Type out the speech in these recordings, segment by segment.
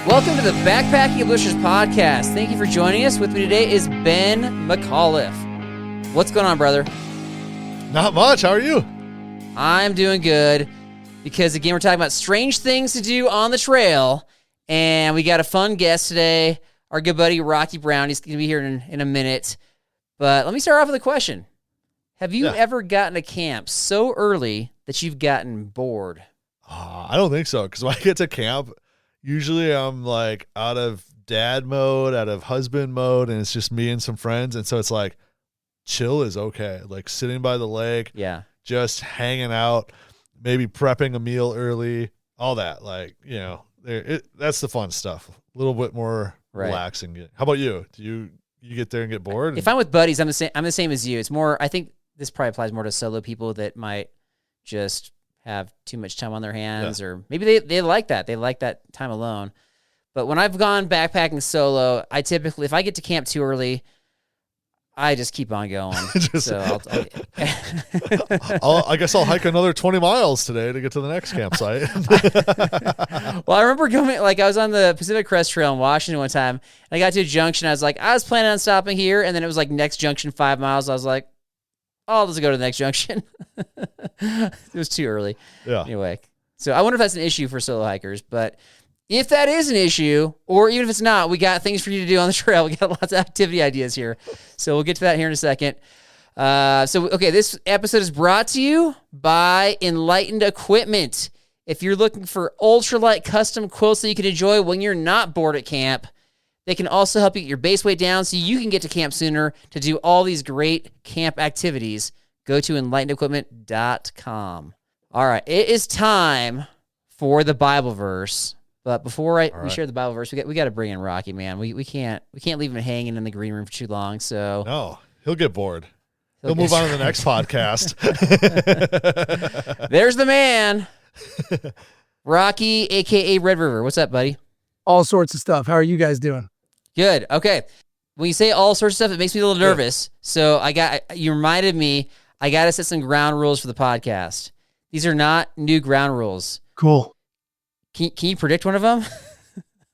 Welcome to the Backpacking Publishers Podcast. Thank you for joining us. With me today is Ben McAuliffe. What's going on, brother? Not much. How are you? I'm doing good because, again, we're talking about strange things to do on the trail, and we got a fun guest today, our good buddy Rocky Brown. He's going to be here in a minute, but let me start off with a question. Have you ever gotten to camp so early that you've gotten bored? I don't think so, because when I get to camp, usually I'm like out of dad mode, out of husband mode, and it's just me and some friends. And so it's like chill is okay. Like sitting by the lake, just hanging out, maybe prepping a meal early, all that. Like, you know, that's the fun stuff. A little bit more relaxing. How about you? Do you get there and get bored? If I'm with buddies, I'm the same as you. It's more, I think this probably applies more to solo people that might just have too much time on their hands, or maybe they like that. They like that time alone. But when I've gone backpacking solo, I typically, if I get to camp too early, I just keep on going. I guess I'll hike another 20 miles today to get to the next campsite. Well, I remember going, like I was on the Pacific Crest Trail in Washington one time, and I got to a junction. I was planning on stopping here, and then it was like next junction 5 miles. I was like, oh, let's go to the next junction. It was too early. Yeah. Anyway, so I wonder if that's an issue for solo hikers. But if that is an issue, or even if it's not, we got things for you to do on the trail. We got lots of activity ideas here. So we'll get to that here in a second. This episode is brought to you by Enlightened Equipment. If you're looking for ultralight custom quilts that you can enjoy when you're not bored at camp, they can also help you get your base weight down so you can get to camp sooner to do all these great camp activities. Go to enlightenedequipment.com. All right, it is time for the Bible verse. But before we share the Bible verse, we got to bring in Rocky, man. We can't leave him hanging in the green room for too long. So no, he'll get bored. He'll move on to the next podcast. There's the man, Rocky, aka Red River. What's up, buddy? All sorts of stuff. How are you guys doing? Good. Okay. When you say all sorts of stuff, it makes me a little nervous. So you reminded me, I got to set some ground rules for the podcast. These are not new ground rules. Cool. Can you predict one of them?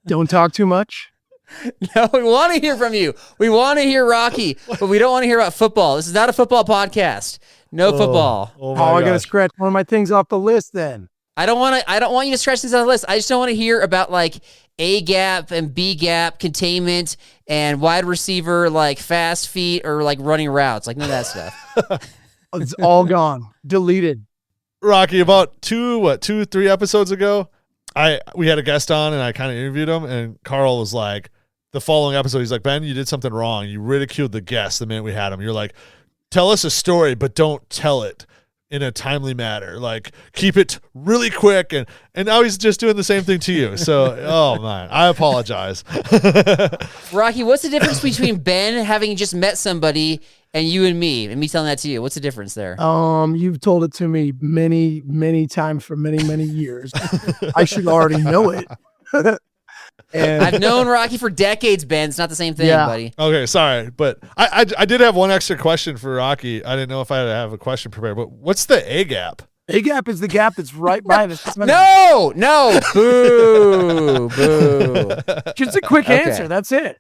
Don't talk too much. No, we want to hear from you. We want to hear Rocky, but we don't want to hear about football. This is not a football podcast. No football. I got to scratch one of my things off the list then. I don't want you to scratch things off the list. I just don't want to hear about like A gap and B gap containment and wide receiver, like fast feet or like running routes, like none of that stuff. It's all gone, deleted. Rocky, about 3 episodes ago, we had a guest on and I kind of interviewed him, and Carl was like, the following episode, he's like, Ben, you did something wrong. You ridiculed the guest the minute we had him. You're like, tell us a story, but don't tell it in a timely manner. Like, keep it really quick. And now he's just doing the same thing to you. So, oh man, I apologize. Rocky, what's the difference between Ben having just met somebody and you and me telling that to you? What's the difference there? You've told it to me many, many times for many, many years. I should already know it. And I've known Rocky for decades, Ben. It's not the same thing, buddy. Okay, sorry. But I did have one extra question for Rocky. I didn't know if I had to have a question prepared, but what's the A gap? A gap is the gap that's right by this. No, boo. Just a quick answer. That's it.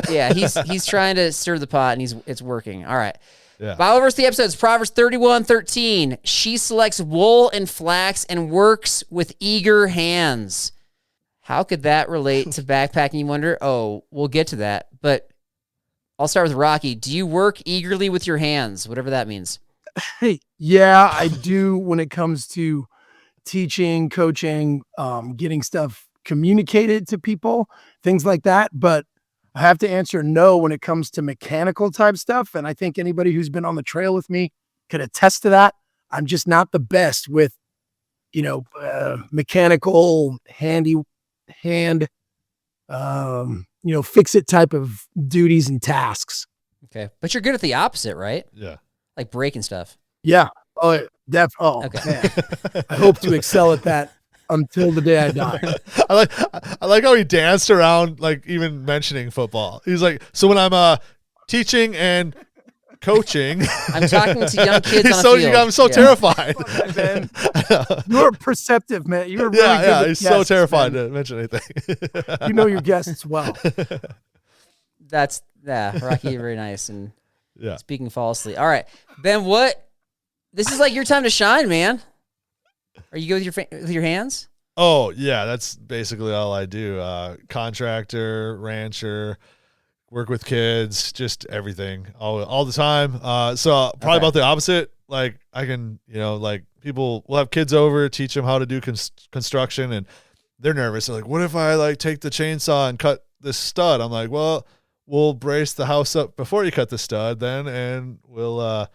Yeah, he's trying to stir the pot, and it's working. All right. Yeah. Bible verse of the episode is Proverbs 31:13. She selects wool and flax and works with eager hands. How could that relate to backpacking, you wonder? Oh, we'll get to that. But I'll start with Rocky. Do you work eagerly with your hands, whatever that means? Hey, yeah, I do when it comes to teaching, coaching, getting stuff communicated to people, things like that. But I have to answer no when it comes to mechanical type stuff. And I think anybody who's been on the trail with me could attest to that. I'm just not the best with, mechanical, hand, fix it type of duties and tasks. Okay. But you're good at the opposite, right? Yeah. Like breaking stuff. Yeah. Okay. Man. I hope to excel at that until the day I die. I like how he danced around, like even mentioning football. He's like, so when I'm teaching and coaching. I'm talking to young kids on a so field. I'm so terrified. Ben. You're perceptive, man. You're really good yeah. with He's guests, so terrified man. to mention anything. You know your guests well. That's Rocky, very nice and Yeah. speaking falsely. All right, Ben, this is like your time to shine, man. Are you good with your hands? Oh yeah, that's basically all I do. Contractor, rancher, work with kids, just everything, all the time. So probably about the opposite. Like I can, like people will have kids over, teach them how to do construction, and they're nervous. They're like, what if I like take the chainsaw and cut this stud? I'm like, well, we'll brace the house up before you cut the stud then, and we'll,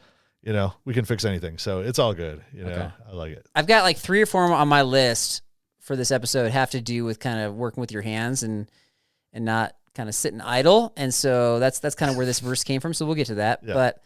we can fix anything. So it's all good. Okay. I like it. I've got like 3 or 4 on my list for this episode have to do with kind of working with your hands and not kind of sitting idle. And so that's kind of where this verse came from. So we'll get to that. Yeah. But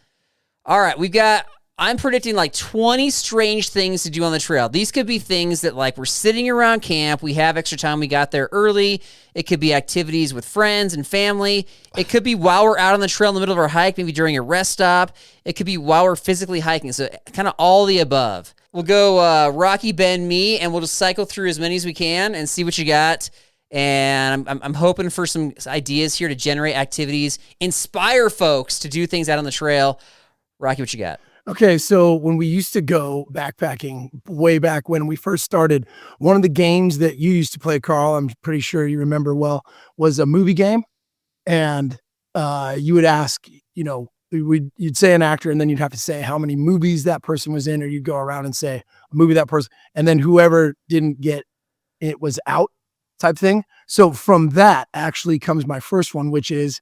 all right, I'm predicting like 20 strange things to do on the trail. These could be things that like we're sitting around camp. We have extra time. We got there early. It could be activities with friends and family. It could be while we're out on the trail in the middle of our hike, maybe during a rest stop. It could be while we're physically hiking. So kind of all the above. We'll go Rocky, Ben, me, and we'll just cycle through as many as we can and see what you got. And I'm hoping for some ideas here to generate activities, inspire folks to do things out on the trail. Rocky, what you got? Okay, so when we used to go backpacking way back when we first started, one of the games that you used to play, Carl, I'm pretty sure you remember well, was a movie game. And you would ask, you'd say an actor, and then you'd have to say how many movies that person was in, or you'd go around and say a movie that person, and then whoever didn't get it was out type thing. So from that actually comes my first one, which is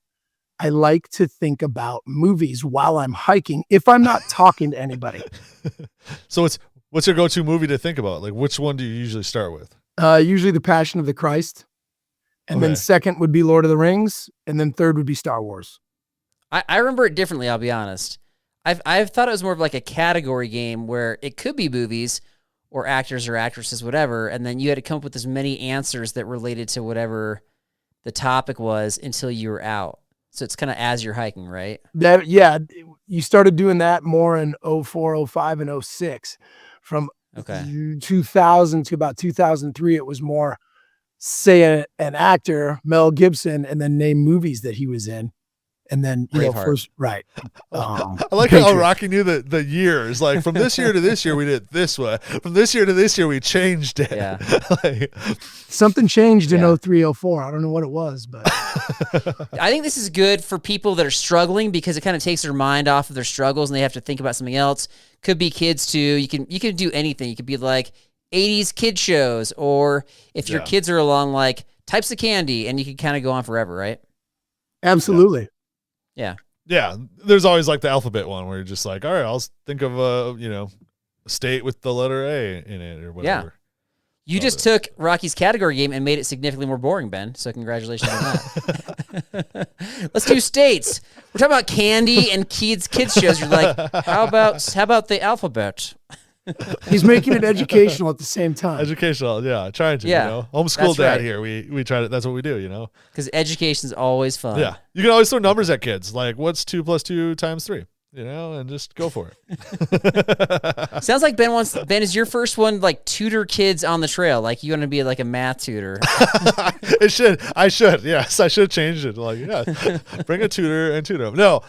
I like to think about movies while I'm hiking if I'm not talking to anybody. So what's your go-to movie to think about? Like which one do you usually start with? Usually The Passion of the Christ. And then second would be Lord of the Rings. And then third would be Star Wars. I remember it differently, I'll be honest. I've thought it was more of like a category game where it could be movies or actors or actresses, whatever, and then you had to come up with as many answers that related to whatever the topic was until you were out. So it's kind of as you're hiking, right? You started doing that more in 04, 05, and 06. From 2000 to about 2003, it was more, say, an actor, Mel Gibson, and then name movies that he was in. And then, first, right. I like how Rocky knew the years. Like, from this year to this year, we did it this way. From this year to this year, we changed it. Yeah. Something changed in 03, 04. I don't know what it was, but. I think this is good for people that are struggling because it kind of takes their mind off of their struggles and they have to think about something else. Could be kids, too. You can do anything. You could be like 80s kid shows, or if your kids are along, like types of candy, and you can kind of go on forever, right? Absolutely. Yeah. Yeah. There's always like the alphabet one where you're just like, all right, I'll think of a state with the letter A in it or whatever. Yeah. You just took Rocky's category game and made it significantly more boring, Ben. So congratulations on that. Let's do states. We're talking about candy and kids shows. You're like, how about the alphabet? He's making it educational at the same time. Educational, trying to, homeschool dad here. We try to, that's what we do, Because education's always fun. Yeah. You can always throw numbers at kids. Like, what's 2 + 2 × 3? And just go for it. Sounds like Ben is your first one, like tutor kids on the trail. Like you want to be like a math tutor. I should. Yes, I should change it. Like, bring a tutor and tutor them. No.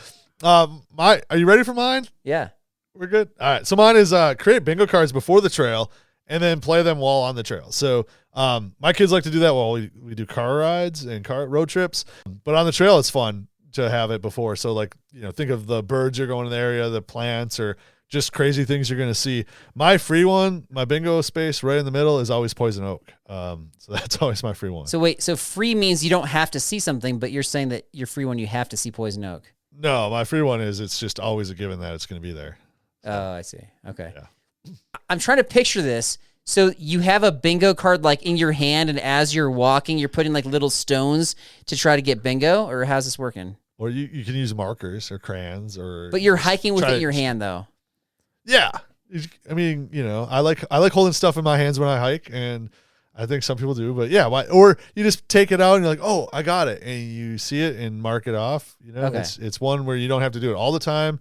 Are you ready for mine? Yeah. We're good. All right. So mine is create bingo cards before the trail and then play them while on the trail. So my kids like to do that while we do car rides and road trips. But on the trail, it's fun to have it before. So like, think of the birds you're going in the area, the plants, or just crazy things you're going to see. My free one, my bingo space right in the middle is always poison oak. So that's always my free one. So wait, so free means you don't have to see something, but you're saying that your free one, you have to see poison oak. No, my free one is it's just always a given that it's going to be there. So, oh, I see. Okay. Yeah. I'm trying to picture this. So you have a bingo card like in your hand, and as you're walking, you're putting like little stones to try to get bingo, or how's this working? Or you can use markers or crayons, or. But you're hiking with it in your hand, though. Yeah, I mean, I like holding stuff in my hands when I hike, and I think some people do. But or you just take it out and you're like, oh, I got it, and you see it and mark it off. Okay. It's one where you don't have to do it all the time.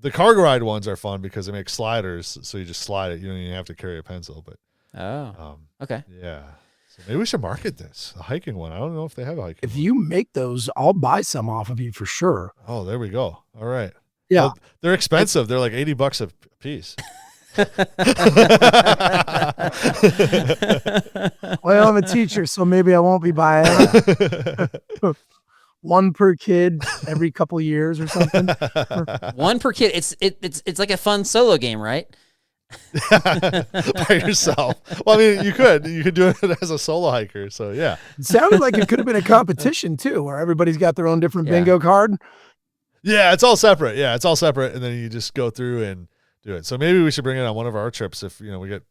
The cargo ride ones are fun because they make sliders, so you just slide it. You don't even have to carry a pencil. But okay. Yeah. So maybe we should market this, a hiking one. I don't know if they have a hiking If one. you make those, I'll buy some off of you for sure. Oh, there we go. All right. Yeah. Well, they're expensive. They're like $80 a piece. Well, I'm a teacher, so maybe I won't be buying one per kid every couple years or something. One per kid. It's like a fun solo game, right? By yourself. Well, I mean, you could do it as a solo hiker. So yeah. It sounded like it could have been a competition too, where everybody's got their own different Yeah. bingo card. Yeah, it's all separate. Yeah, it's all separate, and then you just go through and do it. So maybe we should bring it on one of our trips if we get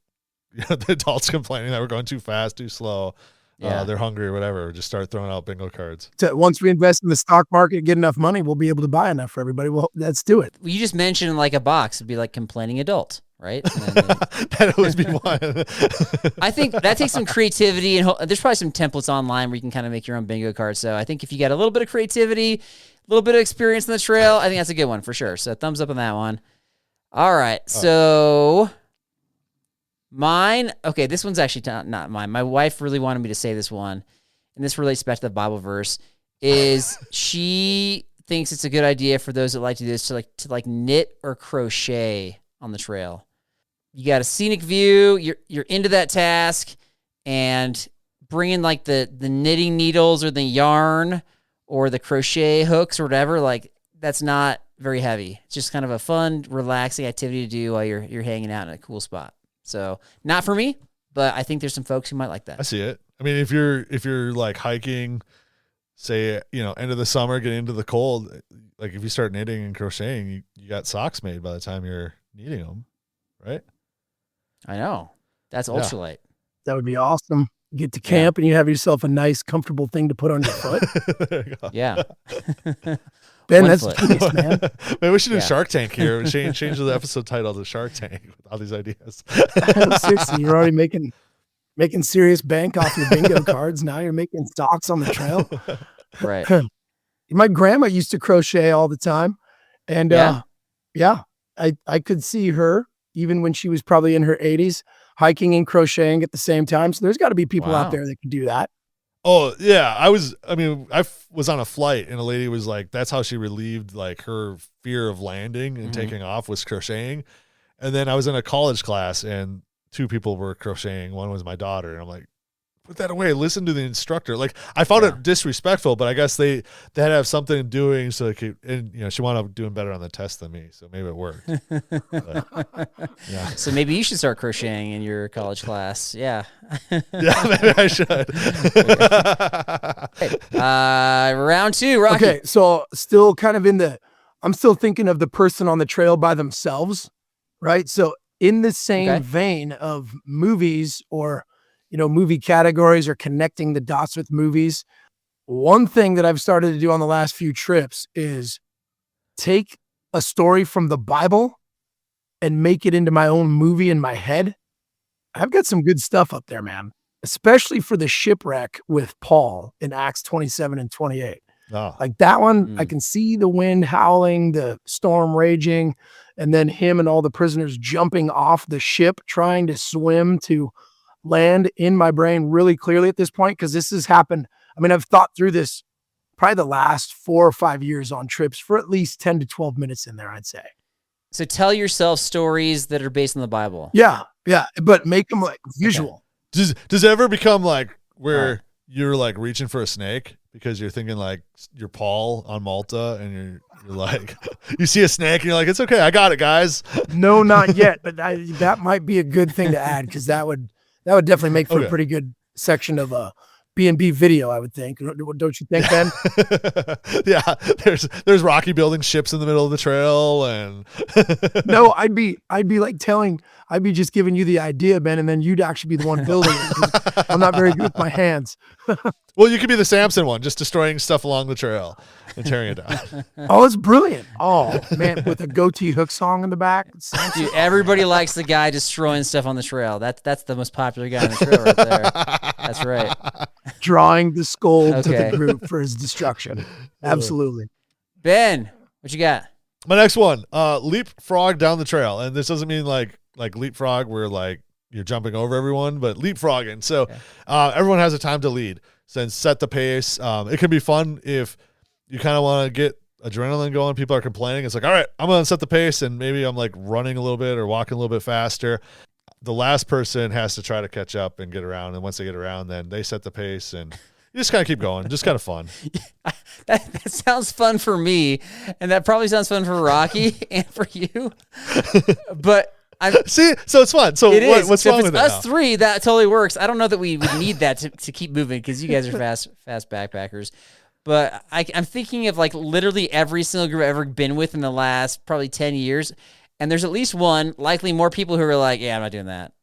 the adults complaining that we're going too fast, too slow. Yeah. They're hungry or whatever. Just start throwing out bingo cards. Once we invest in the stock market, get enough money, we'll be able to buy enough for everybody. Well, let's do it. You just mentioned like a box. It'd be like complaining adult, right? And then, That'd always be one. I think that takes some creativity, and there's probably some templates online where you can kind of make your own bingo card. So I think if you got a little bit of creativity, a little bit of experience on the trail, I think that's a good one for sure. So thumbs up on that one. All right. So mine, okay, this one's actually not mine. My wife really wanted me to say this one, and this relates back to the Bible verse, is she thinks it's a good idea for those that like to do this to knit or crochet on the trail. You got a scenic view, you're into that task, and bringing like the knitting needles or the yarn or the crochet hooks or whatever, like that's not very heavy. It's just kind of a fun, relaxing activity to do while you're hanging out in a cool spot. So not for me, but I think there's some folks who might like that. I see it. I mean, if you're like hiking, say, end of the summer, getting into the cold, like if you start knitting and crocheting, you got socks made by the time you're needing them, right? I know. That's Yeah. ultralight. That would be awesome. You get to camp and you have yourself a nice, comfortable thing to put on your foot. There you go. Yeah. Ben, One that's foot. genius, man. Maybe we should do Yeah. Shark Tank here. Change the episode title to Shark Tank with all these ideas. Seriously, you're already making serious bank off your bingo cards. Now you're making stocks on the trail. Right. My grandma used to crochet all the time. And I could see her, even when she was probably in her 80s, hiking and crocheting at the same time. So there's got to be people Wow. out there that can do that. Oh yeah, I was on a flight and a lady was like, that's how she relieved like her fear of landing and taking off was crocheting. And then I was in a college class and two people were crocheting. One was my daughter, and I'm like, put that away. Listen to the instructor. Like I found it disrespectful, but I guess they had to have something doing so it could, and she wound up doing better on the test than me, so maybe it worked. But, yeah. So maybe you should start crocheting in your college class. Yeah. Yeah, maybe I should. Round two, Rocky. Okay, so still kind of I'm still thinking of the person on the trail by themselves, right? So in the same vein of movies or, movie categories or connecting the dots with movies, one thing that I've started to do on the last few trips is take a story from the Bible and make it into my own movie in my head. I've got some good stuff up there, man, especially for the shipwreck with Paul in Acts 27 and 28. Oh. Like that one, I can see the wind howling, the storm raging, and then him and all the prisoners jumping off the ship, trying to swim to land in my brain really clearly at this point, because this has happened. I mean, I've thought through this probably the last 4 or 5 years on trips for at least 10 to 12 minutes in there, I'd say. So tell yourself stories that are based on the Bible. Yeah, but make them like visual. Does it ever become like where you're like reaching for a snake because you're thinking like you're Paul on Malta and you're like you see a snake and you're like, it's okay, I got it, guys. No, not yet, but that might be a good thing to add, because that would definitely make for a pretty good section of a B&B video, I would think. Don't you think, Ben? Yeah, there's Rocky building ships in the middle of the trail, and No, I'd be just giving you the idea, Ben, and then you'd actually be the one building it. I'm not very good with my hands. well, you could be the Samson one, just destroying stuff along the trail and tearing it down. Oh, it's brilliant. Oh, man, with a goatee hook song in the back. Dude, everybody likes the guy destroying stuff on the trail. That's the most popular guy on the trail right there. That's right. Drawing the skull to Okay. the group for his destruction. Absolutely. Ben, what you got? My next one, leapfrog down the trail. And this doesn't mean like leapfrog where like you're jumping over everyone, but leapfrogging. So everyone has a time to lead. So then set the pace. It can be fun if you kind of want to get adrenaline going. People are complaining. It's like, all right, I'm going to set the pace, and maybe I'm like running a little bit or walking a little bit faster. The last person has to try to catch up and get around. And once they get around, then they set the pace, and you just kind of keep going. Just kind of fun. That sounds fun for me, and that probably sounds fun for Rocky and for you. But see, so it's fun. So what's so wrong with it? Us three, that totally works. I don't know that we would need that to keep moving because you guys are fast backpackers. But I'm thinking of like literally every single group I've ever been with in the last probably 10 years. And there's at least one, likely more people who are like, yeah, I'm not doing that.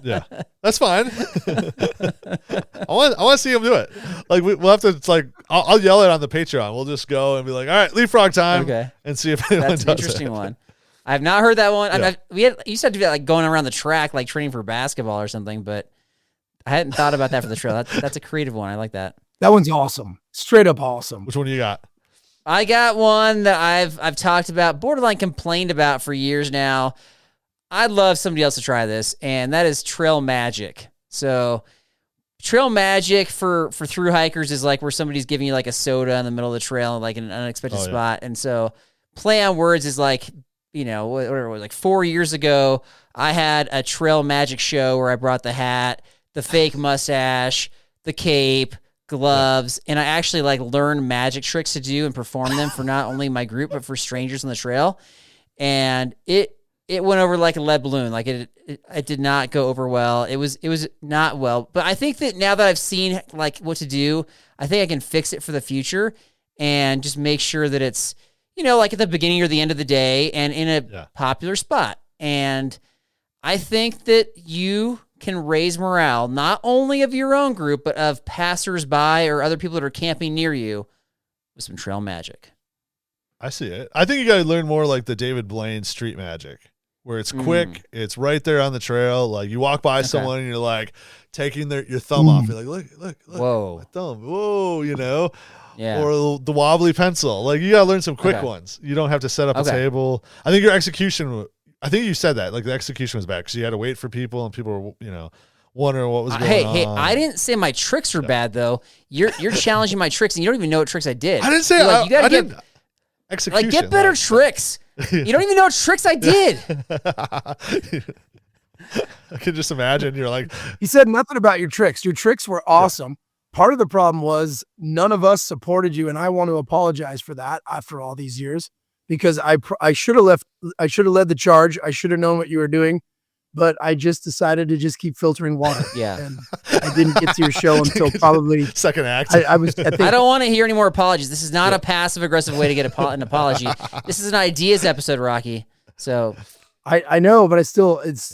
Yeah, that's fine. I want to see him do it. Like we'll have to. It's like I'll yell it on the Patreon. We'll just go and be like, all right, leapfrog time. Okay, and see if anyone that's does an interesting it. one. I have not heard that one. Yeah. You used to have to be like going around the track, like training for basketball or something. But I hadn't thought about that for the trail. That's a creative one. I like that. That one's awesome. Straight up awesome. Which one do you got? I got one that I've talked about, borderline complained about for years now. I'd love somebody else to try this, and that is trail magic. So trail magic for thru hikers is like where somebody's giving you like a soda in the middle of the trail, like in an unexpected spot. And so play on words is like, whatever it was, like 4 years ago, I had a trail magic show where I brought the hat, the fake mustache, the cape, gloves, and I actually like learned magic tricks to do and perform them for not only my group but for strangers on the trail. And it went over like a lead balloon. Like it did not go over well. It was not well. But I think that now that I've seen like what to do, I think I can fix it for the future and just make sure that it's like at the beginning or the end of the day and in a popular spot. And I think that you can raise morale, not only of your own group, but of passersby or other people that are camping near you with some trail magic. I see it. I think you got to learn more like the David Blaine street magic, where it's quick, it's right there on the trail. Like you walk by someone and you're like taking your thumb off. You're like, look, whoa, my thumb, whoa, Yeah. Or the wobbly pencil. Like you got to learn some quick ones. You don't have to set up a table. I think your execution, I think you said that, like the execution was bad because you had to wait for people and people were, wondering what was going on. Hey, I didn't say my tricks were bad though. You're challenging my tricks and you don't even know what tricks I did. I didn't say you gotta get execution. Like get better tricks. You don't even know what tricks I did. I can just imagine you're like, he said nothing about your tricks. Your tricks were awesome. Part of the problem was none of us supported you, and I want to apologize for that after all these years because I should have led the charge. I should have known what you were doing, but I just decided to just keep filtering water. Yeah, and I didn't get to your show until probably second act. I think, I don't want to hear any more apologies. This is not a passive aggressive way to get an apology. This is an ideas episode, Rocky. So. I know, but I still it's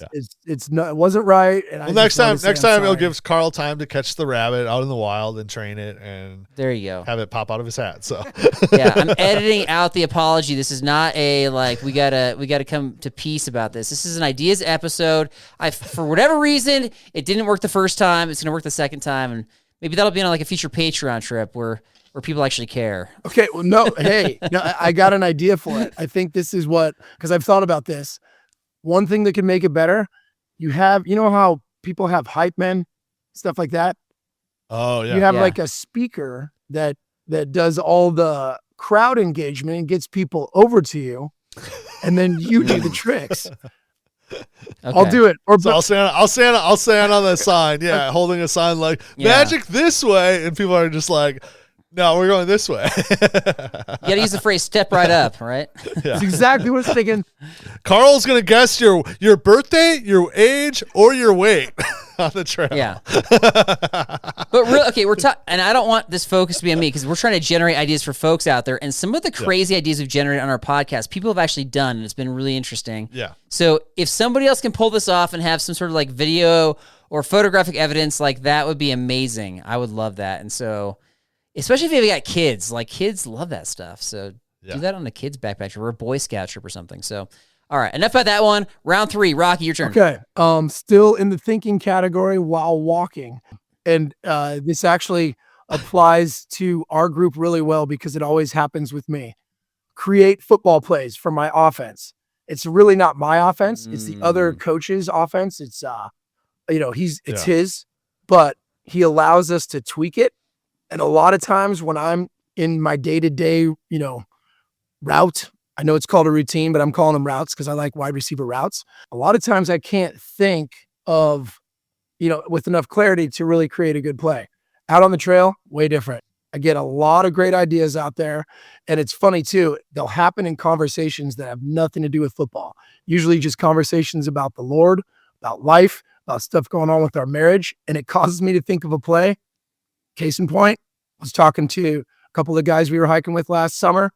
not, it wasn't right. And well, next time it'll give Carl time to catch the rabbit out in the wild and train it, and there you go, have it pop out of his hat. So yeah, I'm editing out the apology. This is not a like we gotta come to peace about this. This is an ideas episode. For whatever reason it didn't work the first time. It's gonna work the second time, and maybe that'll be on like a future Patreon trip where people actually care. Okay, well, no, hey, no, I got an idea for it. I think this is because I've thought about this. One thing that can make it better, you know how people have hype men, stuff like that? Oh, yeah. You have like a speaker that does all the crowd engagement and gets people over to you, and then you do the tricks. Okay. I'll do it. So I'll stand on the sign, holding a sign like magic this way, and people are just like, no, we're going this way. You got to use the phrase "step right up," right? That's exactly what I was thinking. Carl's gonna guess your birthday, your age, or your weight on the trail. Yeah. But really, okay, we're talking, and I don't want this focus to be on me because we're trying to generate ideas for folks out there. And some of the crazy ideas we've generated on our podcast, people have actually done, and it's been really interesting. Yeah. So if somebody else can pull this off and have some sort of like video or photographic evidence, like that would be amazing. I would love that. And so. Especially if you've got kids, like kids love that stuff. So do that on a kid's backpack trip or a Boy Scout trip or something. So, all right, enough about that one. Round 3, Rocky, your turn. Okay, still in the thinking category while walking. And this actually applies to our group really well because it always happens with me. create football plays for my offense. It's really not my offense. It's the other coach's offense. It's, it's his, but he allows us to tweak it. And a lot of times when I'm in my day-to-day, route, I know it's called a routine, but I'm calling them routes because I like wide receiver routes. A lot of times I can't think of, with enough clarity to really create a good play. Out on the trail, way different. I get a lot of great ideas out there. And it's funny too, they'll happen in conversations that have nothing to do with football. Usually just conversations about the Lord, about life, about stuff going on with our marriage. And it causes me to think of a play. Case in point, I was talking to a couple of guys we were hiking with last summer.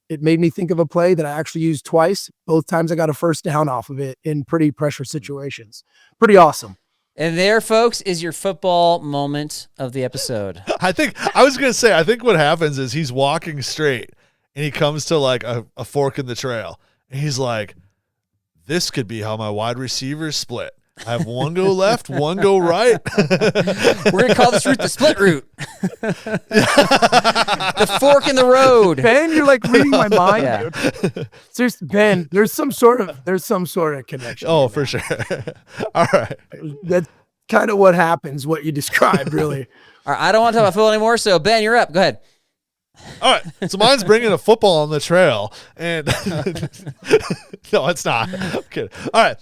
It made me think of a play that I actually used twice. Both times I got a first down off of it in pretty pressure situations. Pretty awesome. And there, folks, is your football moment of the episode. I think what happens is he's walking straight and he comes to like a fork in the trail. And he's like, this could be how my wide receivers split. I have one go left, one go right. We're going to call this route the split route. The fork in the road. Ben, you're like reading my mind, dude. Seriously, Ben, there's some sort of connection. Oh, for sure. All right. That's kind of what happens, what you described, really. All right, I don't want to talk about football anymore, so Ben, you're up. Go ahead. All right. So mine's bringing a football on the trail. And no, it's not. I'm kidding. All right.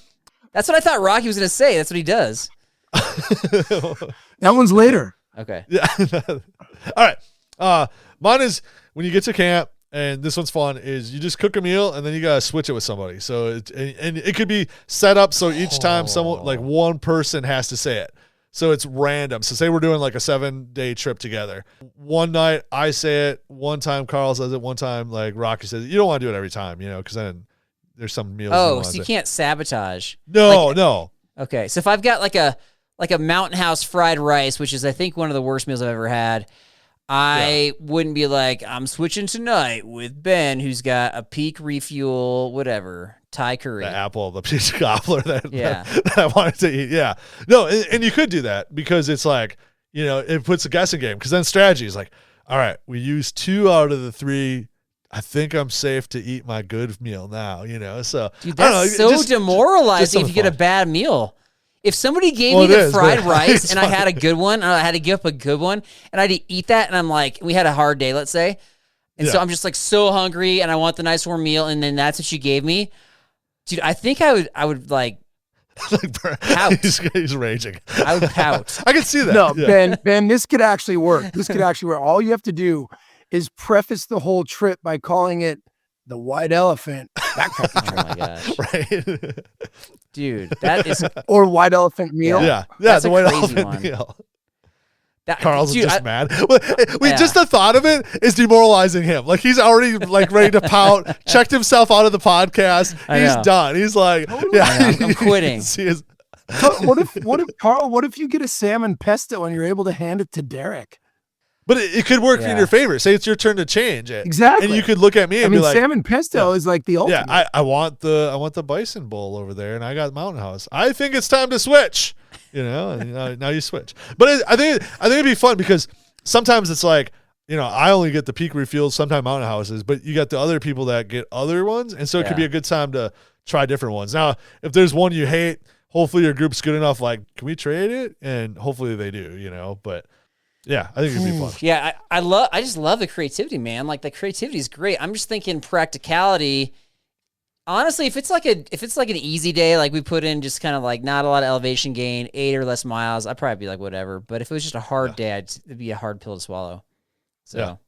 That's what I thought Rocky was going to say. That's what he does. That one's later. Okay. Yeah. All right. Mine is when you get to camp, and this one's fun, is you just cook a meal and then you got to switch it with somebody. So it could be set up so each time someone, like one person has to say it. So it's random. So say we're doing like a 7-day trip together. One night I say it, one time Carl says it, one time like Rocky says it. You don't want to do it every time, because then there's some meals. Oh, so you can't sabotage. No. Okay, so if I've got like a Mountain House fried rice, which is I think one of the worst meals I've ever had, I wouldn't be like, I'm switching tonight with Ben, who's got a Peak Refuel, whatever, Thai curry. The peach cobbler that I wanted to eat. Yeah. No, and you could do that because it's like, it puts a guessing game because then strategy is like, all right, we use 2 out of the 3. I think I'm safe to eat my good meal now, So dude, that's demoralizing if you get a bad meal. If somebody gave me the fried rice and I had a good one, and I had to give up a good one, and I had to eat that, and I'm like, we had a hard day, let's say, and so I'm just like so hungry, and I want the nice warm meal, and then that's what you gave me, dude. I think I would like pout. He's raging. I would pout. I can see that. No, Ben, this could actually work. All you have to do is preface the whole trip by calling it the White Elephant Backpacking Trip. Oh my gosh. Right. Dude, that is... Or White Elephant Meal. Yeah, that's the a White crazy Elephant one. Meal. Carl's just mad. Just the thought of it is demoralizing him. Like he's already like ready to pout, checked himself out of the podcast. He's done. He's like, I'm quitting. What if you get a salmon pesto and you're able to hand it to Derek? But it could work in your favor. Say it's your turn to change it. Exactly. And you could look at me and be like, salmon pesto is like the ultimate. Yeah, I want the bison bowl over there, and I got Mountain House. I think it's time to switch. And now you switch. But I think it'd be fun because sometimes it's like, I only get the Peak Refuels, sometimes Mountain Houses, but you got the other people that get other ones, and so it could be a good time to try different ones. Now, if there's one you hate, hopefully your group's good enough, like, can we trade it? And hopefully they do, but yeah, I think it'd be fun. Yeah, I just love the creativity, man. Like the creativity is great. I'm just thinking practicality. Honestly, if it's like an easy day, like we put in just kind of like not a lot of elevation gain, 8 or less miles, I'd probably be like whatever. But if it was just a hard day, it'd be a hard pill to swallow. So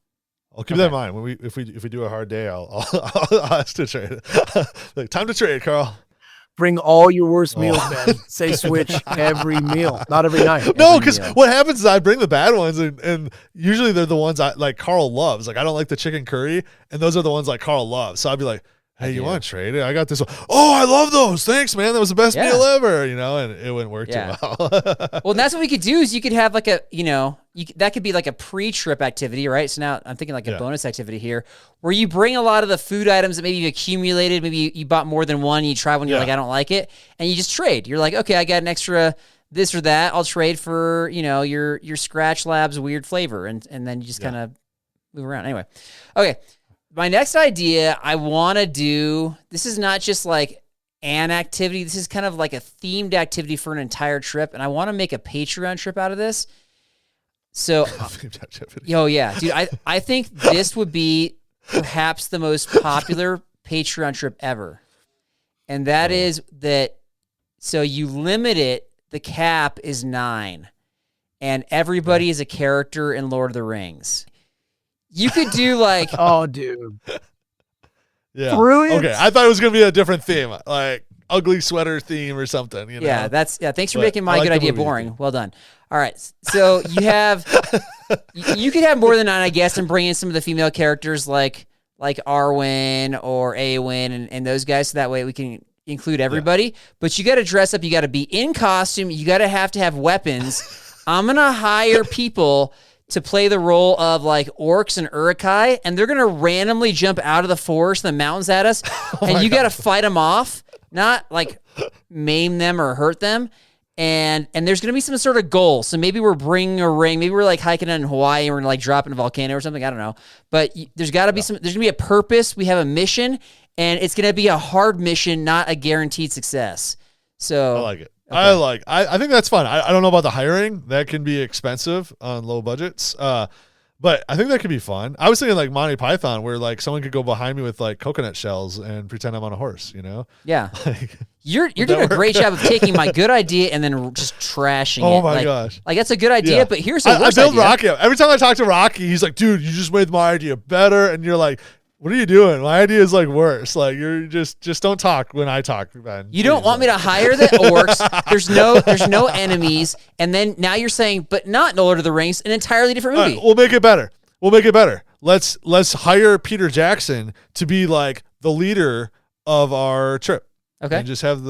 I'll keep that in mind when if we do a hard day, I'll ask to trade. Like, time to trade, Carl. Bring all your worst meals, man. Say switch every meal, not every night. No, because what happens is I bring the bad ones, and usually they're the ones Carl loves. Like I don't like the chicken curry, and those are the ones like Carl loves. So I'd be like, hey, you want to trade it? I got this one. Oh, I love those. Thanks, man. That was the best meal ever. And it wouldn't work too well. Well, and that's what we could do is you could have like that could be like a pre-trip activity, right? So now I'm thinking like a bonus activity here where you bring a lot of the food items that maybe you've accumulated. Maybe you bought more than one. You try one, you're like, I don't like it. And you just trade. You're like, okay, I got an extra this or that. I'll trade for, your Scratch Labs weird flavor. And then you just kind of move around. Anyway. Okay. my next idea, I want to do, this is not just like an activity. This is kind of like a themed activity for an entire trip. And I want to make a Patreon trip out of this. So, yeah, dude, I think this would be perhaps the most popular Patreon trip ever. And that is that, so you limit it, the cap is 9. And everybody is a character in Lord of the Rings. You could do like... Oh, dude. Yeah. Brilliant. Okay, I thought it was going to be a different theme, like ugly sweater theme or something. You know? Yeah, thanks for making my good idea boring. Well done. All right, so you have... you could have more than 9, I guess, and bring in some of the female characters like Arwen or Eowyn and those guys, so that way we can include everybody. Yeah. But you got to dress up. You got to be in costume. You got to have weapons. I'm going to hire people to play the role of like orcs and Uruk-hai, and they're going to randomly jump out of the forest and the mountains at us, and you got to fight them off, not like maim them or hurt them. And there's going to be some sort of goal. So maybe we're bringing a ring. Maybe we're like hiking in Hawaii and we're going to like drop in a volcano or something. I don't know. But there's got to be there's going to be a purpose. We have a mission, and it's going to be a hard mission, not a guaranteed success. So I like it. Okay. I think that's fun. I don't know about the hiring. That can be expensive on low budgets. But I think that could be fun. I was thinking like Monty Python, where like someone could go behind me with like coconut shells and pretend I'm on a horse, you know? Yeah. You're doing a great job of taking my good idea and then just trashing it. Oh my gosh. Like that's a good idea, but here's a worse I build idea. Rocky up. Every time I talk to Rocky, he's like, dude, you just made my idea better. And you're like, what are you doing? My idea is like worse. Like you're just don't talk when I talk, man. You don't want me to hire the orcs. There's no enemies. And then now you're saying, but not Lord of the Rings, an entirely different movie. Right, we'll make it better. Let's hire Peter Jackson to be like the leader of our trip. Okay. And just have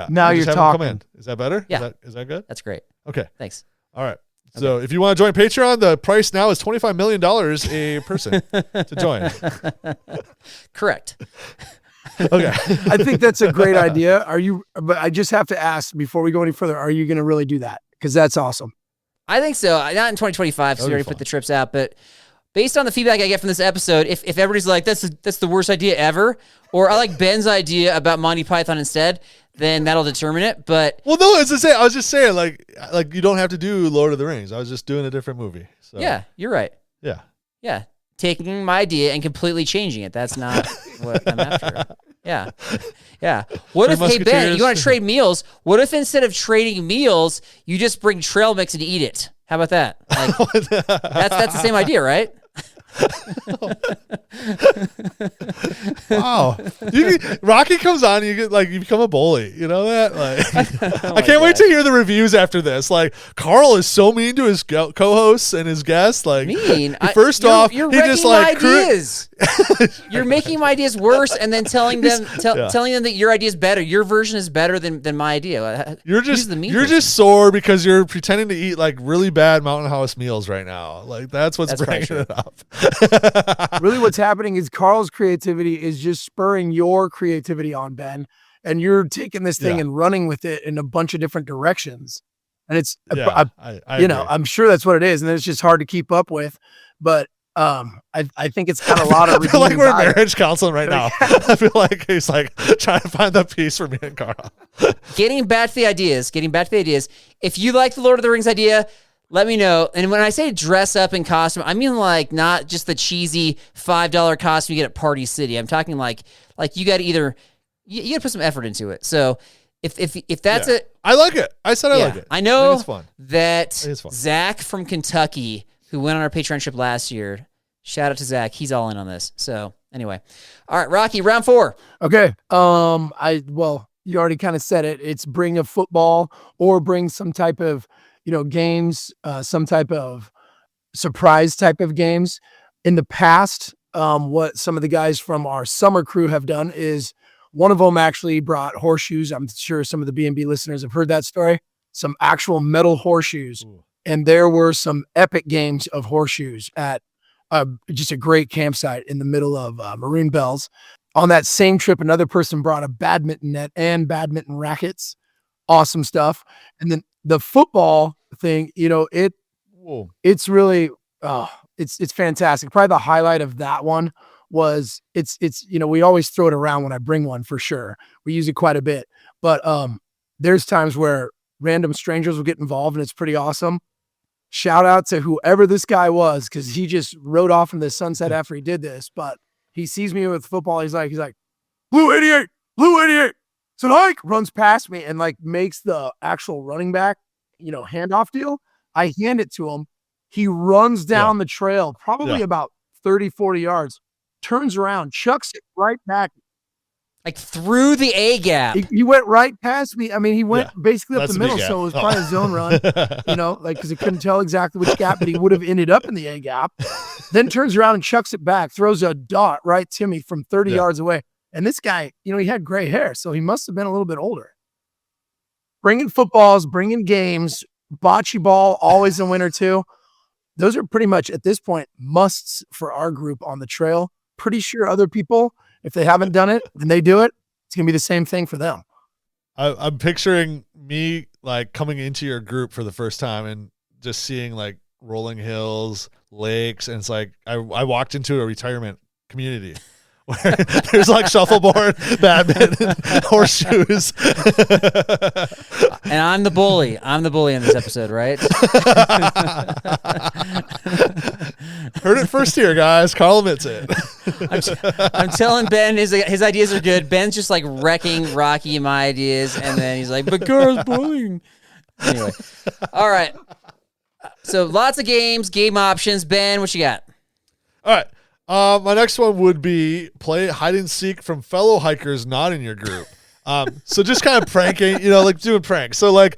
Now you're talking. Come in. Is that better? Yeah. Is that good? That's great. Okay. Thanks. All right. So if you want to join Patreon, the price now is $25 million a person to join. Correct. Okay. I think that's a great idea. But I just have to ask before we go any further, are you going to really do that? Because that's awesome. I think so. Not in 2025, because we already put the trips out, but based on the feedback I get from this episode, if everybody's like, that's the worst idea ever, or I like Ben's idea about Monty Python instead, then that'll determine it. But well, no, as I say, I was just saying, like you don't have to do Lord of the Rings. I was just doing a different movie. So. Yeah, you're right. Yeah. Taking my idea and completely changing it. That's not what I'm after. Yeah. What if, hey Ben, you want to trade meals? What if instead of trading meals, you just bring trail mix and eat it? How about that? Like, that's the same idea, right? Wow. Rocky comes on, you become a bully. You know that? Like, I can't wait to hear the reviews after this. Like, Carl is so mean to his co-hosts and his guests. Like, mean. You're just like ideas. You're making my ideas worse, and then telling them that your idea is better. Your version is better than my idea. You're just sore because you're pretending to eat like really bad Mountain House meals right now. Like that's bringing it up. Really what's happening is Carl's creativity is just spurring your creativity on, Ben, and you're taking this thing and running with it in a bunch of different directions. And it's I I'm sure that's what it is, and it's just hard to keep up with, but I think it's got a lot of I feel like we're marriage counseling right now. I feel like he's like trying to find the peace for me and Carl. Getting back to the ideas. If you like the Lord of the Rings idea, let me know. And when I say dress up in costume, I mean like not just the cheesy $5 costume you get at Party City. I'm talking like you got to you got to put some effort into it. So if that's I like it. I said I like it. I know it's fun. that Zach from Kentucky, who went on our Patreon trip last year, shout out to Zach. He's all in on this. So anyway, all right, Rocky, round 4. Okay. You already kind of said it. It's bring a football or bring some type of games, some type of surprise type of games. In the past, what some of the guys from our summer crew have done is one of them actually brought horseshoes. I'm sure some of the B&B listeners have heard that story. Some actual metal horseshoes. Ooh. And there were some epic games of horseshoes at just a great campsite in the middle of Maroon Bells. On that same trip, another person brought a badminton net and badminton rackets. Awesome stuff. And then the football thing, it's really, it's fantastic. Probably the highlight of that one was it's we always throw it around when I bring one for sure. We use it quite a bit, but there's times where random strangers will get involved and it's pretty awesome. Shout out to whoever this guy was, because he just rode off in the sunset after he did this. But he sees me with football. He's like, blue 88, so like runs past me and like makes the actual running back, handoff deal. I hand it to him. He runs down the trail, probably about 30, 40 yards, turns around, chucks it right back. Like through the A gap. He went right past me. I mean, he went basically up the middle, gap. so it was probably a zone run, because he couldn't tell exactly which gap, but he would have ended up in the A gap. Then turns around and chucks it back, throws a dot right to me from 30 yards away. And this guy, he had gray hair, so he must have been a little bit older. Bringing footballs, bringing games, bocce ball, always a winner too. Those are pretty much, at this point, musts for our group on the trail. Pretty sure other people, if they haven't done it and they do it, it's going to be the same thing for them. I'm picturing me like coming into your group for the first time and just seeing like rolling hills, lakes. And it's like, I walked into a retirement community where there's like shuffleboard, badminton, horseshoes. And I'm the bully. I'm the bully in this episode, right? Heard it first here, guys. Carl admits it. I'm telling Ben his ideas are good. Ben's just like wrecking Rocky and my ideas, and then he's like, "But girls bullying." Anyway, all right. So lots of games, game options. Ben, what you got? All right. My next one would be play hide and seek from fellow hikers not in your group. So just kind of pranking, like doing pranks. So like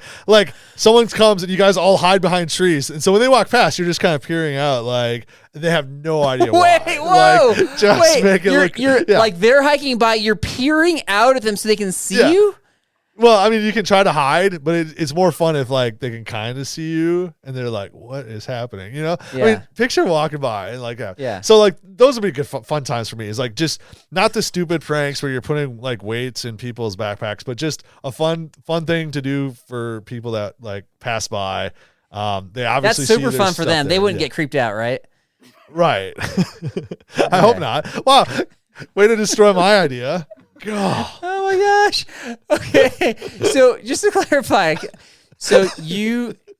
someone comes and you guys all hide behind trees. And so when they walk past, you're just kind of peering out, like they have no idea why. Wait, whoa. Like, just make it you're like they're hiking by, you're peering out at them so they can see you? Well, I mean, you can try to hide, but it's more fun if like they can kind of see you and they're like, "What is happening?" I mean, picture walking by and like, So like those would be good fun times for me. Is like just not the stupid pranks where you're putting like weights in people's backpacks, but just a fun thing to do for people that like pass by. They obviously that's super fun for them. They wouldn't get creeped out, right? Right. I hope not. Wow, way to destroy my idea. God. Oh my gosh. Okay. So just to clarify,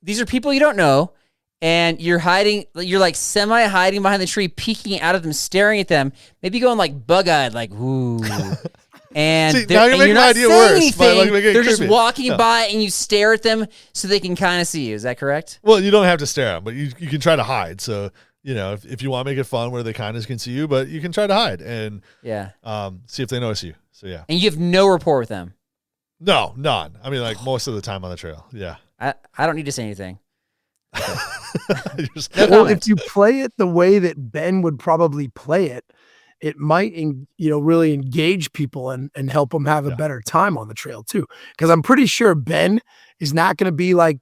these are people you don't know, and you're like semi hiding behind the tree, peeking out of them, staring at them, maybe going like bug eyed, like, ooh. And, now you're not saying anything. They're just walking by and you stare at them so they can kind of see you. Is that correct? Well, you don't have to stare at them, but you can try to hide. So, if you want to make it fun where they kind of can see you, but you can try to hide and see if they notice you. So, yeah. And you have no rapport with them? No, none. I mean, like most of the time on the trail. Yeah. I don't need to say anything. Okay. Well, if you play it the way that Ben would probably play it, it might, really engage people and help them have a better time on the trail too. Because I'm pretty sure Ben is not going to be like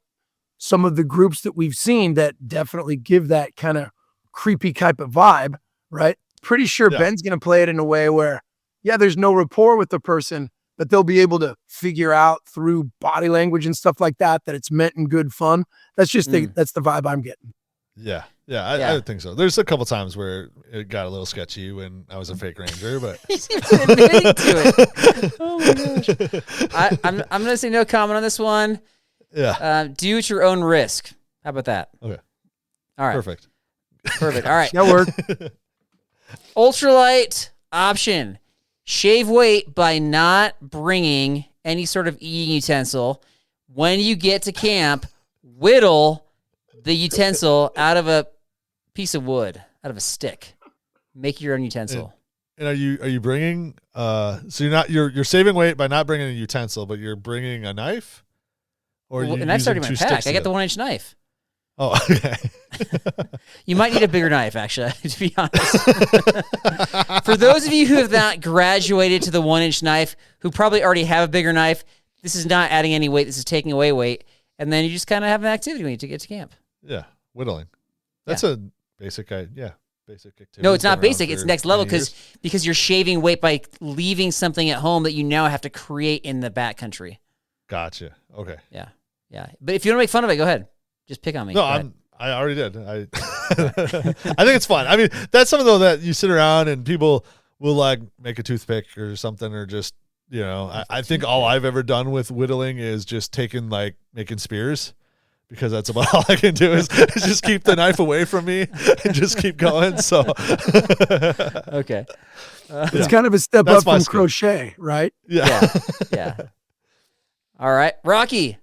some of the groups that we've seen that definitely give that kind of creepy type of vibe, right? Pretty sure Ben's going to play it in a way where, there's no rapport with the person, but they'll be able to figure out through body language and stuff like that it's meant in good fun. That's just that's the vibe I'm getting. Yeah. I think so. There's a couple times where it got a little sketchy when I was a fake ranger, but he's even admitting to it. Oh my gosh. I'm gonna say no comment on this one. Yeah. Do at your own risk. How about that? Okay. All right. Perfect. All right. That worked. Ultralight option. Shave weight by not bringing any sort of eating utensil. When you get to camp, whittle the utensil out of a piece of wood, out of a stick. Make your own utensil. And are you bringing? So you're saving weight by not bringing a utensil, but you're bringing a knife. Or a knife's already in my pack. I got the 1-inch knife. Oh, okay. You might need a bigger knife, actually, to be honest. For those of you who have not graduated to the 1-inch knife, who probably already have a bigger knife, this is not adding any weight. This is taking away weight. And then you just kind of have an activity when you get to camp. Yeah, whittling. That's a basic activity. No, it's not basic. It's next level because you're shaving weight by leaving something at home that you now have to create in the backcountry. Gotcha. Okay. Yeah. But if you want to make fun of it, go ahead. Just pick on me. No, I already did. I think it's fun. I mean, that's something though that you sit around and people will like make a toothpick or something, or just, you know, I think all I've ever done with whittling is just making spears, because that's about all I can do is just keep the knife away from me and just keep going. So, Okay. It's kind of a step That's up my from skill. crochet, right? Yeah. Yeah. All right. Rocky,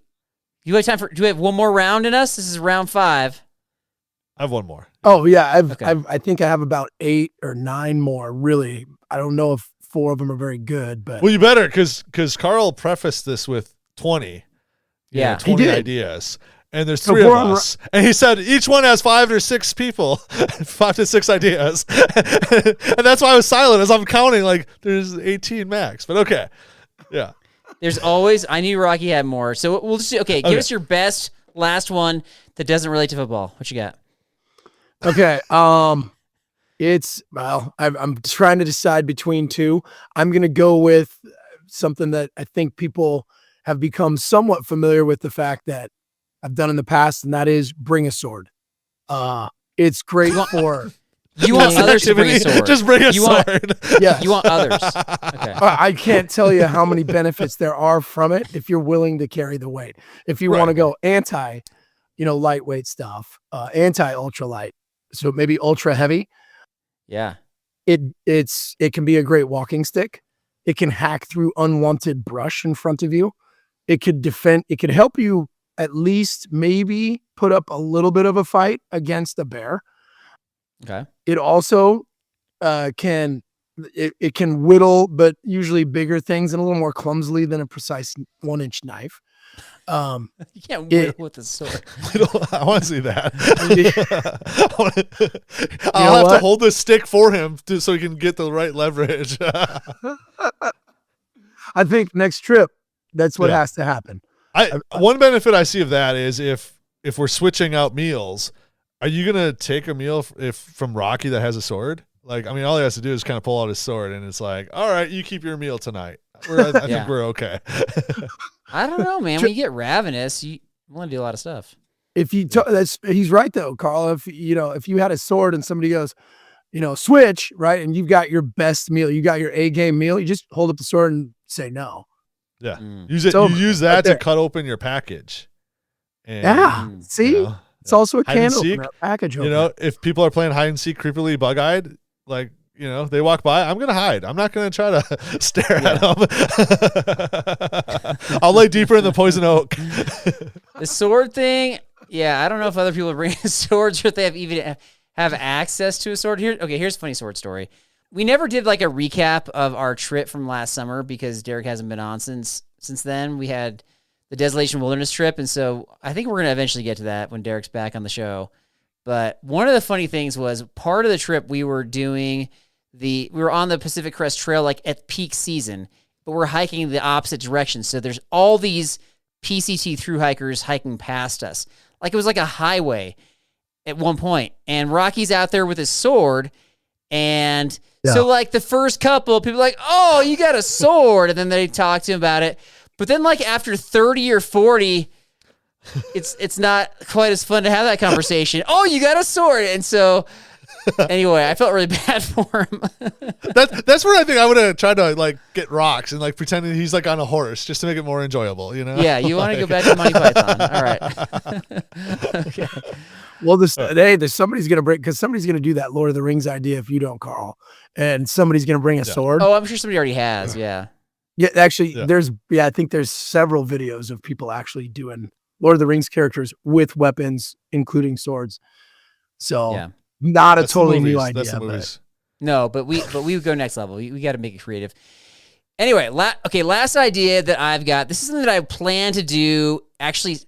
do we have one more round in us? This is round 5. I have one more. Oh yeah, Okay. I think I have about 8 or 9 more. Really, I don't know if 4 of them are very good, but Well, you better, because Carl prefaced this with 20. Yeah. 20 He did. ideas. And there's So 3 of we're on us. And he said each one has 5 or 6 people, 5 to 6 ideas. And that's why I was silent as I'm counting, like there's 18 max. But okay. Yeah. There's always, I knew Rocky had more. So we'll just, give us your best last one that doesn't relate to football. What you got? okay. I'm trying to decide between 2. I'm gonna go with something that I think people have become somewhat familiar with, the fact that I've done in the past, and that is bring a sword. It's great for. You want others to bring a sword. Just bring a sword. Yeah, You want others. Okay. I can't tell you how many benefits there are from it if you're willing to carry the weight. If you want to go anti, lightweight stuff, anti ultralight, so maybe ultra heavy, Yeah. it can be a great walking stick. It can hack through unwanted brush in front of you. It could help you at least maybe put up a little bit of a fight against a bear. Okay. It also can whittle, but usually bigger things and a little more clumsily than a precise 1-inch knife. You can't whittle with a sword. I want to see that. I'll have to hold the stick for him so he can get the right leverage. I think next trip, that's what has to happen. One benefit I see of that is if we're switching out meals, are you gonna take a meal from Rocky that has a sword? Like, I mean, all he has to do is kind of pull out his sword, and it's like, all right, you keep your meal tonight. I think we're okay. I don't know, man. When you get ravenous, you want to do a lot of stuff. If he's right though, Carl. If you had a sword and somebody goes, switch, right, and you've got your best meal, you got your A game meal, you just hold up the sword and say no. Yeah, use it. You use that to cut open your package. And, see, it's also a hide and can seek, opener, package opener. If people are playing hide and seek creepily bug-eyed, like, they walk by, I'm gonna hide. I'm not gonna try to stare at them. I'll lay deeper in the poison oak. The sword thing, I don't know if other people bring swords or if they have access to a sword. Here's a funny sword story. We never did like a recap of our trip from last summer because Derek hasn't been on since then. We had the Desolation Wilderness trip, and so I think we're going to eventually get to that when Derek's back on the show. But one of the funny things was part of the trip we were on the Pacific Crest Trail like at peak season, but we're hiking the opposite direction. So there's all these PCT thru hikers hiking past us. Like it was like a highway at one point, and Rocky's out there with his sword, and so like the first couple people are like, oh, you got a sword, and then they talk to him about it. But then like after 30 or 40, it's not quite as fun to have that conversation. Oh, you got a sword. And so anyway, I felt really bad for him. That's where I think I would have tried to like get rocks and like pretending he's like on a horse just to make it more enjoyable, Yeah, you want to go back to Monty Python. All right. Okay. Well, there's somebody's going to bring, because somebody's going to do that Lord of the Rings idea if you don't, Carl. And somebody's going to bring a sword. Oh, I'm sure somebody already has. Yeah. Yeah, actually, I think there's several videos of people actually doing Lord of the Rings characters with weapons, including swords. So not a totally new idea. No, but we would go next level. We got to make it creative. Anyway, last idea that I've got. This is something that I plan to do actually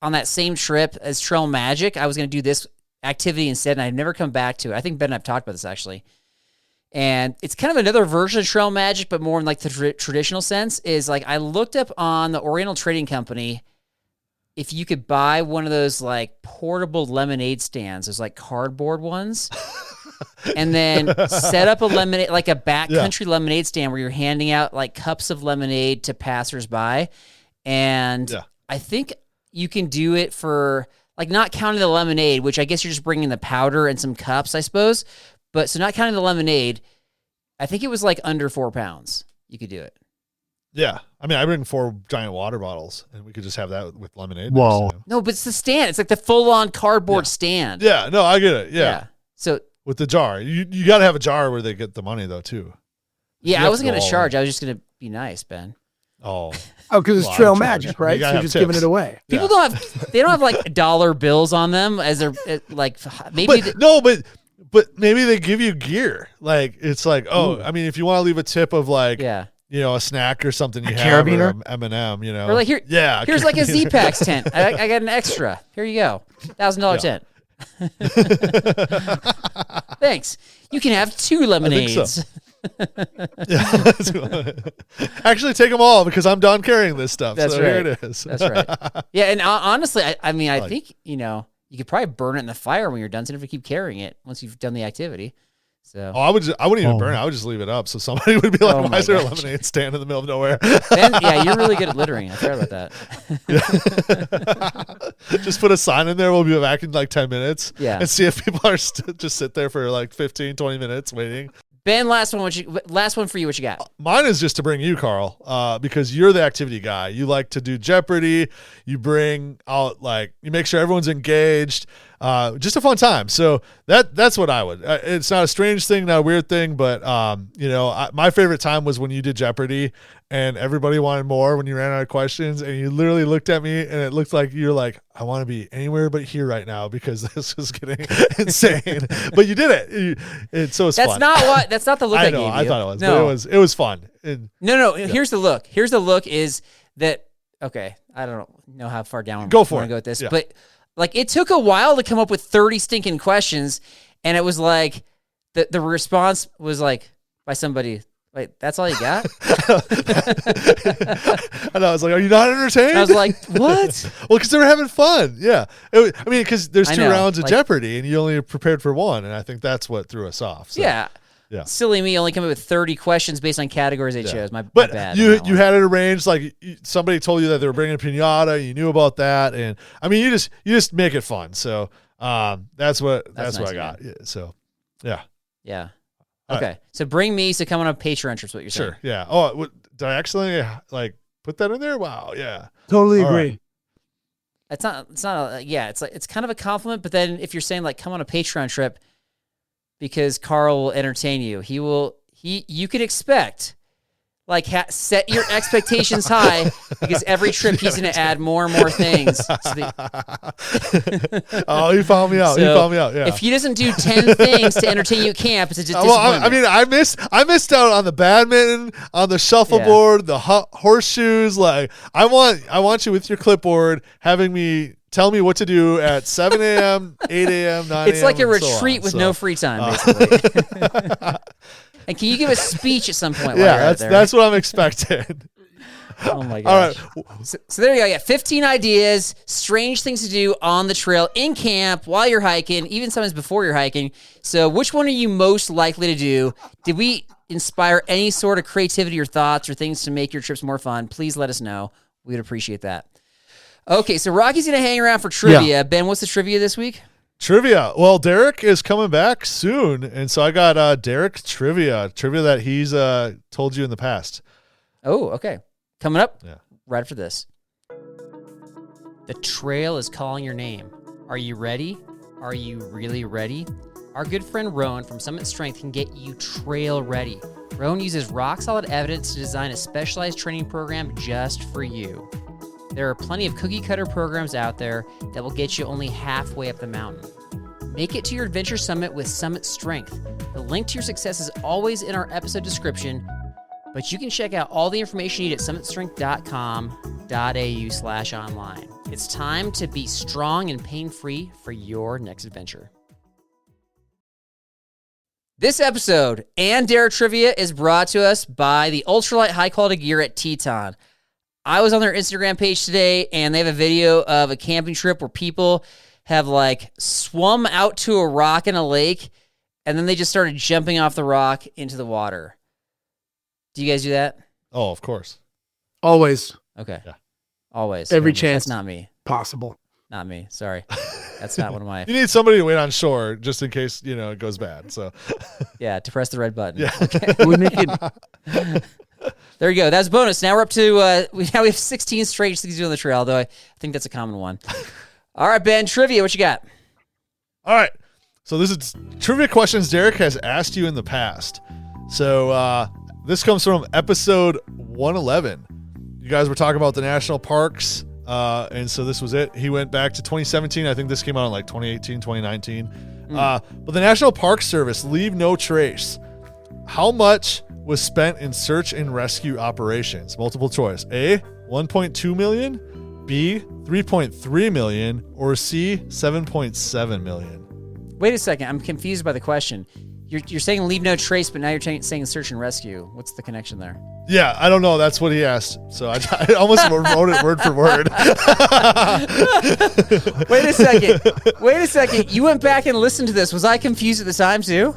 on that same trip as Trail Magic. I was going to do this activity instead, and I've never come back to it. I think Ben and I've talked about this actually. And it's kind of another version of Trail Magic, but more in like the traditional sense, is like I looked up on the Oriental Trading Company if you could buy one of those like portable lemonade stands, those like cardboard ones, and then set up a lemonade, like a backcountry lemonade stand where you're handing out like cups of lemonade to passersby. And I think you can do it for like not counting the lemonade, which I guess you're just bringing the powder and some cups, I suppose. But so not counting the lemonade, I think it was like under 4 pounds. You could do it. Yeah. I mean, I bring 4 giant water bottles, and we could just have that with lemonade. Whoa. No, but it's the stand. It's like the full-on cardboard stand. Yeah. No, I get it. Yeah. So with the jar, you got to have a jar where they get the money though too. yeah, I wasn't going to charge. I was just going to be nice, Ben. Oh, because it's trail magic, right? So you're just giving it away. People don't have like dollar bills on them as they're like maybe. But maybe they give you gear. Like it's like, I mean, if you want to leave a tip of like, you know, a snack or something you have, or M&M, you know, or like here's like a Z-Packs tent. I got an extra. Here you go, $1,000 tent. Thanks. You can have 2 lemonades. Actually, take them all because I'm done carrying this stuff. That's so right. Here it is. That's right. Yeah, and honestly, I mean, I think you could probably burn it in the fire when you're done. So if you keep carrying it once you've done the activity. So I wouldn't even burn it. I would just leave it up. So somebody would be like, "Why is there a lemonade stand in the middle of nowhere?" Ben, yeah, you're really good at littering. I forgot about that. Just put a sign in there. We'll be back in like 10 minutes. Yeah, and see if people are just sit there for like 15, 20 minutes waiting. Ben, last one for you. What you got? Mine is just to bring you, Carl, because you're the activity guy. You like to do Jeopardy. You bring out you make sure everyone's engaged. Just a fun time. So that's what I would. It's not a strange thing, not a weird thing, but my favorite time was when you did Jeopardy and everybody wanted more when you ran out of questions, and you literally looked at me and it looked like you're like, I want to be anywhere but here right now because this is getting insane. But you did it. It's fun. That's not the look I gave you. I thought it was. No. But it was fun. No. Here's the look. Here's the look is that okay? I don't know how far down go for I want to go with this, but like it took a while to come up with 30 stinking questions, and it was like the response was like by somebody. Wait, that's all you got? And I was like, are you not entertained? And I was like, what? Well, because they were having fun. Yeah. Because there's 2 rounds of Jeopardy, and you only prepared for 1, and I think that's what threw us off. So. Yeah. Silly me only coming up with 30 questions based on categories they chose. My bad. You had it arranged like somebody told you that they were bringing a piñata. You knew about that, and I mean you just make it fun. So that's what I got. Yeah, so yeah. Okay, so bring me. So come on a Patreon trip. What you're saying? Sure. Yeah. Oh, did I accidentally put that in there? Wow. Yeah. Totally agree. Right. It's not. It's kind of a compliment, but then if you're saying like come on a Patreon trip. Because Carl will entertain you. You could expect, set your expectations high because every trip he's going to add more and more things. Oh, you found me out. Yeah. If he doesn't do 10 things to entertain you at camp, it's a disappointment. I mean, I missed out on the badminton, on the shuffleboard, the horseshoes. Like, I want you with your clipboard having me. Tell me what to do at 7 a.m., 8 a.m., 9 a.m. It's like a retreat with no free time, basically. And can you give a speech at some point? Yeah, that's what I'm expecting. Oh my gosh. All right. So there you go. Yeah, 15 ideas, strange things to do on the trail, in camp, while you're hiking, even sometimes before you're hiking. So which one are you most likely to do? Did we inspire any sort of creativity or thoughts or things to make your trips more fun? Please let us know. We'd appreciate that. Okay, so Rocky's going to hang around for trivia. Yeah. Ben, what's the trivia this week? Trivia. Well, Derek is coming back soon, and so I got Derek trivia that he's told you in the past. Oh, okay. Coming up right after this. The trail is calling your name. Are you ready? Are you really ready? Our good friend Rowan from Summit Strength can get you trail ready. Rowan uses rock-solid evidence to design a specialized training program just for you. There are plenty of cookie-cutter programs out there that will get you only halfway up the mountain. Make it to your adventure summit with Summit Strength. The link to your success is always in our episode description, but you can check out all the information you need at summitstrength.com.au/online. It's time to be strong and pain-free for your next adventure. This episode and Dare Trivia is brought to us by the ultralight high-quality gear at Teton. I was on their Instagram page today, and they have a video of a camping trip where people have, swum out to a rock in a lake, and then they just started jumping off the rock into the water. Do you guys do that? Oh, of course. Always. Okay. Yeah. Always. Every chance. That's not me. Possible. Not me. Sorry. That's not one of my. You need somebody to wait on shore just in case, it goes bad. So, Yeah, to press the red button. yeah. Okay. We make it. There you go. That's bonus. Now we're up to, we have 16 straight things to do on the trail, though I think that's a common one. All right, Ben, trivia. What you got? All right. So this is trivia questions Derek has asked you in the past. So this comes from episode 111. You guys were talking about the national parks, and so this was it. He went back to 2017. I think this came out in like 2018, 2019. But the National Park Service, leave no trace. How much was spent in search and rescue operations? Multiple choice. A, 1.2 million, B, 3.3 million, or C, 7.7 million. Wait a second. I'm confused by the question. You're saying leave no trace, but now you're saying search and rescue. What's the connection there? Yeah, I don't know. That's what he asked. So I almost wrote it word for word. Wait a second. You went back and listened to this. Was I confused at the time too?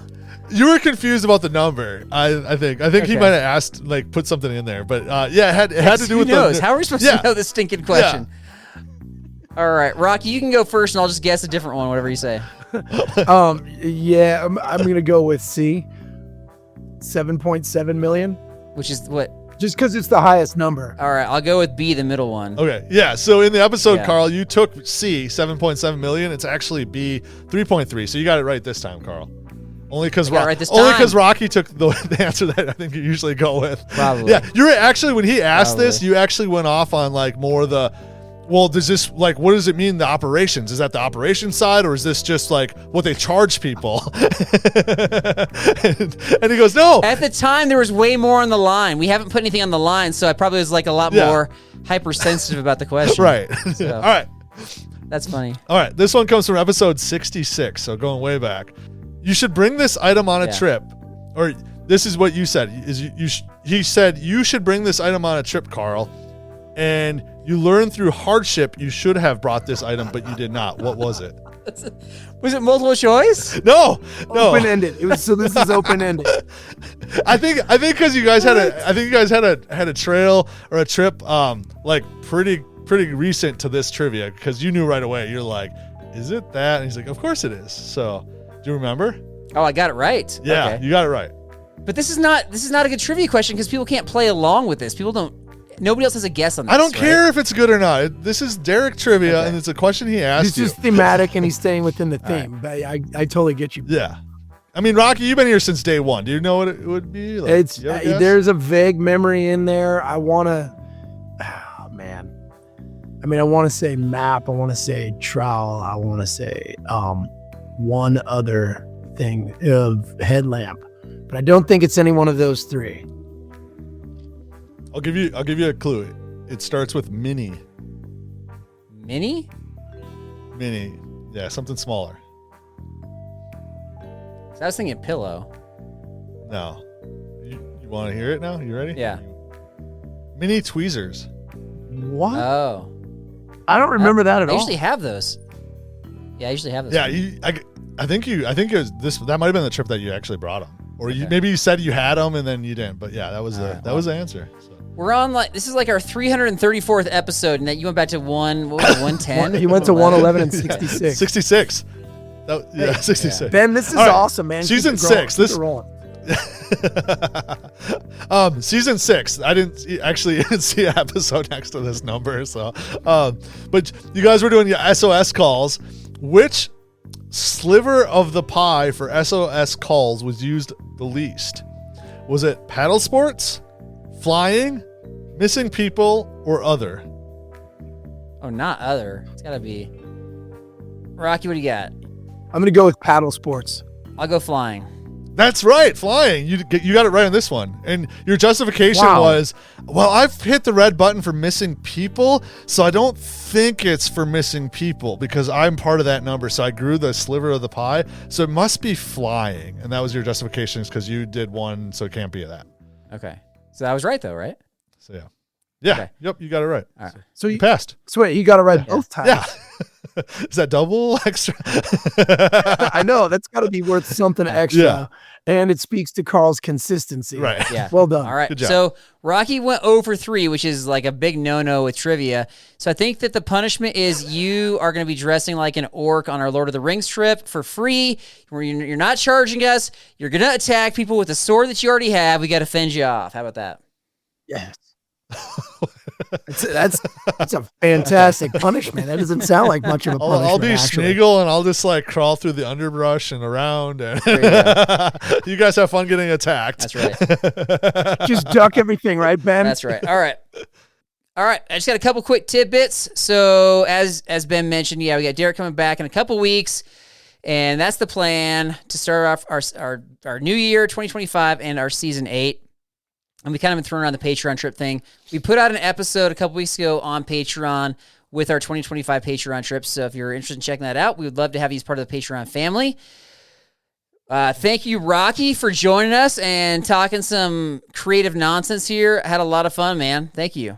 You were confused about the number. I think he Okay. might have asked, like, put something in there. But yeah, it had to do with Who knows? the. How are we supposed Yeah. to know this stinking question? All right, Rocky, you can go first, and I'll just guess a different one, whatever you say. Yeah, I'm gonna go with C. 7.7 million. Which is what? Just because it's the highest number. All right, I'll go with B, the middle one. Okay, yeah. So in the episode, Yeah. Carl, you took C, 7.7 million. It's actually B, 3.3. So you got it right this time, Carl. Only because got it right this time. Rocky took the answer that I think you usually go with. Probably. Yeah, you're actually, when he asked this, Probably. you actually went off on like more the. Well, does this, like, what does it mean, the operations? Is that the operation side, or is this just like what they charge people? and he goes, no. At the time, there was way more on the line. We haven't put anything on the line, so I probably was like a lot Yeah. more hypersensitive about the question. Right. So, All right. that's funny. All right. This one comes from episode 66, so going way back. You should bring this item on a Yeah. trip. Or this is what you said. He said, you should bring this item on a trip, Carl. And you learned through hardship you should have brought this item, but you did not. What was it? Was it multiple choice? No. Open-ended. So this is open-ended. I think because you guys had a trail or a trip like pretty recent to this trivia, because you knew right away. You're like, is it that? And he's like, of course it is. So do you remember? Oh, I got it right. Yeah, Okay. you got it right. But this is not a good trivia question because people can't play along with this. Nobody else has a guess on this. I don't right? care if it's good or not. This is Derek trivia, Okay. and it's a question he asked It's you. just thematic, and he's staying within the theme. But I totally get you. Yeah. I mean, Rocky, you've been here since day one. Do you know what it would be? Like, It's you have a guess? there's a vague memory in there. I want to. Oh man. I mean, I want to say map. I want to say trowel. I want to say one other thing of headlamp, but I don't think it's any one of those three. I'll give you a clue. It starts with mini. Mini? Mini. Yeah, something smaller. So I was thinking pillow. No. You want to hear it now? You ready? Yeah. Mini tweezers. What? Oh. I don't remember that at I all. usually have those. Yeah, I usually have those. Yeah, I think it was this. That might have been the trip that you actually brought them, or Okay. maybe you said you had them and then you didn't. But yeah, that was the answer. So. We're on this is like our 334th episode, and that you went back to 110. He went to 111 and 66. 66. Yeah, 66. Ben, this is All right. awesome, man. Season Keep it going. 6. Keep This it rolling. Season 6. I didn't see an episode next to this number. So, but you guys were doing your SOS calls. Which sliver of the pie for SOS calls was used the least? Was it paddle sports, flying, missing people, or other? Oh, not other. It's got to be. Rocky, what do you got? I'm gonna go with paddle sports. I'll go flying. That's right, flying. You got it right on this one. And your justification Wow. was, well, I've hit the red button for missing people, so I don't think it's for missing people because I'm part of that number. So I grew the sliver of the pie. So it must be flying. And that was your justification because you did one, so it can't be that. Okay. So I was right, though, right? So yeah. Yeah. Okay. Yep. You got it right. All right. So You passed. Sweet, you got it right both times. Yeah. Is that double extra? I know that's got to be worth something extra. Yeah. And it speaks to Carl's consistency. Right. Yeah. Well done. All right. Good job. So Rocky went 0 for 3, which is like a big no-no with trivia. So I think that the punishment is you are going to be dressing like an orc on our Lord of the Rings trip for free. Where you're not charging us. You're going to attack people with a sword that you already have. We got to fend you off. How about that? Yes. That's a fantastic punishment. That doesn't sound like much of a punishment. I'll be actually. Smeagol and I'll just like crawl through the underbrush and around. And There you you guys have fun getting attacked. That's right. Just duck everything, right, Ben? That's right. All right. All right. I just got a couple quick tidbits. So as Ben mentioned, we got Derek coming back in a couple weeks. And that's the plan to start off our new year, 2025, and our season 8. And we kind of been throwing around the Patreon trip thing. We put out an episode a couple weeks ago on Patreon with our 2025 Patreon trip. So if you're interested in checking that out, we would love to have you as part of the Patreon family. Thank you, Rocky, for joining us and talking some creative nonsense here. I had a lot of fun, man. Thank you.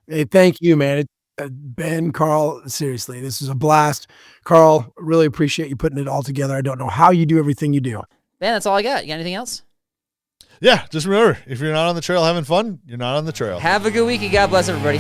Hey, thank you, man. Ben, Carl, seriously, this is a blast. Carl, really appreciate you putting it all together. I don't know how you do everything you do. Ben, that's all I got. You got anything else? Yeah, just remember, if you're not on the trail having fun, you're not on the trail. Have a good week and God bless everybody.